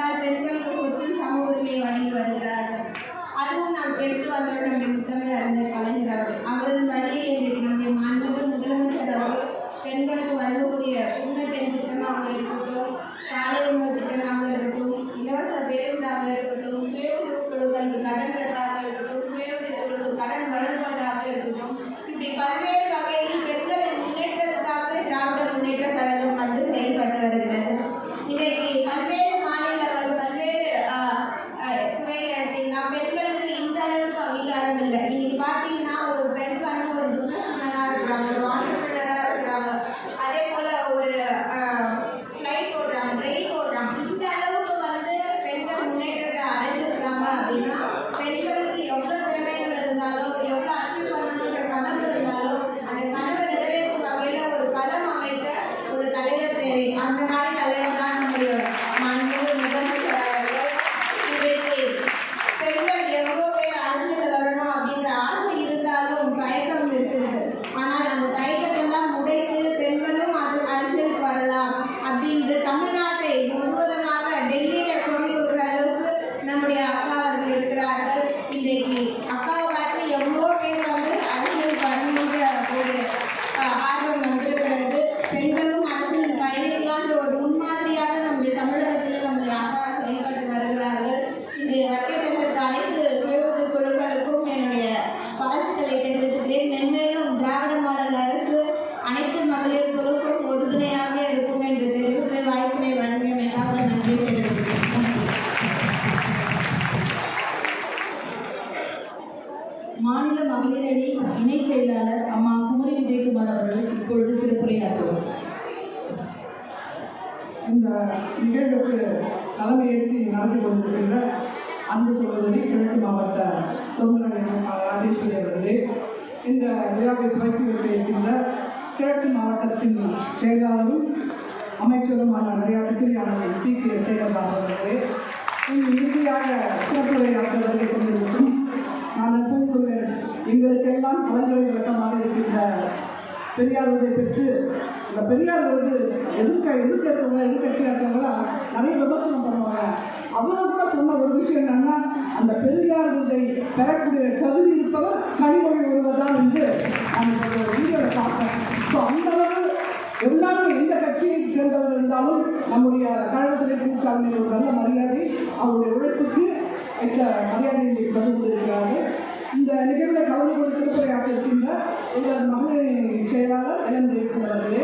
முன்னாள் பெண்களுக்கு சொத்தில் சம உரிமையை வழங்கி வருகிறார்கள். அதுவும் நாம் எடுத்து வந்தவர் நம்முடைய முத்தமிழ் அறிஞர் கலைஞர் அவரின் வழியில் இன்றைக்கு நம்முடைய மாண்புமிகு முதலமைச்சர் அவர்கள் பெண்களுக்கு வழங்கக்கூடிய உண்மை பெண் திட்டமாக இருக்கட்டும், காலை உணவு திட்டமாக இருக்கட்டும், இலவச பேருந்தாக இருக்கட்டும், சுய உதவி குழுக்களுக்கு கடன் ரத்தாக இருக்கட்டும், சுய உதவி குழுக்களுக்கு கடன் வழங்குவதாக இருக்கட்டும், இப்படி பல்வேறு வகையில் பெண்களின் முன்னேற்றத்துக்காக திராவிட முன்னேற்ற கழகம் வந்து செயல்பட்டு வருகிறது. இன்றைக்கு பல்வேறு மாநிலங்கள் பல்வேறு துறையில் எடுத்தீங்கன்னா பெண்களுக்கு இந்த அளவுக்கு அங்கீகாரம் இல்லை. இன்னைக்கு பார்த்தீங்கன்னா ஒரு பெண் வந்து ஒரு பிஸ்னஸ் மேனாக இருக்கிறாங்க, ஒரு ஆண்டர்பிரினராக இருக்கிறாங்க, அதே போல் ஒரு ஃப்ளைட் ஓடுறாங்க, ட்ரெயின் ஓடுறாங்க. இந்த அளவுக்கு வந்து பெண்கள் முன்னேற்றத்தை அடைஞ்சிருக்காங்க அப்படின்னா பெண்களுக்கு எவ்வளோ திறமைகள் இருந்தாலும் எவ்வளோ அச்சீவ் பண்ணணுன்ற கனவு இருந்தாலும் அந்த கனவை நிறைவேற்றும் வகையில் ஒரு களம் அமைக்க ஒரு தலைவர் தேவை. அந்த மாதிரி தலைவர் தான் நம்முடைய மாண்புமிகு முதலமைச்சர் அவர்கள். இன்றைக்கு பெண்கள் எவ்வளோ பேர் அரசியல் வரணும் அப்படின்ற ஆசை இருந்தாலும் தயக்கம் இருக்கிறது. ஆனால் அந்த தயக்கத்தெல்லாம் உடைத்து பெண்களும் அரசியலுக்கு வரலாம் அப்படின்று தமிழ்நாட்டை முழுவதுமாக டெல்லியில் குரல் கொடுக்குற அளவுக்கு நம்முடைய அக்கா அவர்கள் இருக்கிறார்கள். இன்றைக்கு அக்காவை பார்த்து எவ்வளோ பேர் வந்து அரசியல் வரணுன்ற ஒரு ஆர்வம் வந்திருக்கிறது. பெண்களும் அரசியல் பயணிக்கலான்ற ஒரு முன்மாதிரியாக நம்முடைய தமிழகத்தில் நம்முடைய அக்கா செயல்பட்டு வருகிறார்கள். இந்த வகையத்திற்கு அனைத்து சுய உதவி குழுக்களுக்கும் என்னுடைய வாழ்த்துக்களை தெரிவித்துக்கிறேன். மென்மேலும் திராவிட மாடல் அரசு அனைத்து மகளிர் குழுக்கும் உறுதுணையாக இருக்கும் என்று தெரிவித்து வாய்ப்பினை வழங்கியமைக்காக நன்றி தெரிவித்துக்கிறேன். மாநில மகளிர் அணி இணைச் செயலாளர் அம்மா குமரி விஜயகுமார் அவர்கள் இப்பொழுது சிறப்புரையாற்றுவார். இந்த நிகழ்வுக்கு தலைமையேற்று நடத்தி கொண்டிருக்கின்ற அன்பு சகோதரி கிழக்கு மாவட்ட தொண்டர் ராஜேஸ்வரி அவர்களே, இந்த விழாவை துவக்கி வைக்க இருக்கின்ற கிழக்கு மாவட்டத்தின் செயலாளரும் அமைச்சருமான விளையாட்டுக்குரியான PK சேகர்பாபு அவர்களே, இறுதியாக சிறப்புரையாற்ற வருகை கொண்டிருக்கும் நான் எப்போது சொல்கிறேன், எங்களுக்கெல்லாம் கலங்கரை விளக்கமாக இருக்கின்ற பெரியார் விருதை பெற்று இந்த பெரியார் விருது எதிர்க்கிறவங்க எதிர்கட்சியாக இருக்கிறவங்களாம் நிறைய விமர்சனம் பண்ணுவாங்க. அவங்க கூட சொன்ன ஒரு விஷயம் என்னன்னா, அந்த பெரியார் விருதை பெறக்கூடிய தகுதி இருப்பவர் கனிமொழி ஒருவர் தான் என்று நான் ஒரு வீடியோவில் பார்த்தேன். ஸோ அந்தளவு எல்லாரும் எந்த கட்சியை சேர்ந்தவர்கள் இருந்தாலும் நம்முடைய கழகத்துறை பொதுச்சாளர் ஒரு நல்ல மரியாதை, அவருடைய உழைப்புக்கு இந்த மரியாதை இன்றைக்கு தந்து கொண்டிருக்கிறார்கள். இந்த நிகழ்வில் கலந்து கொண்டு சிறப்புரையாற்ற இருக்கின்ற எங்களது மகளிர் செயலாளர் LM டேவிட்சன் அவர்களே,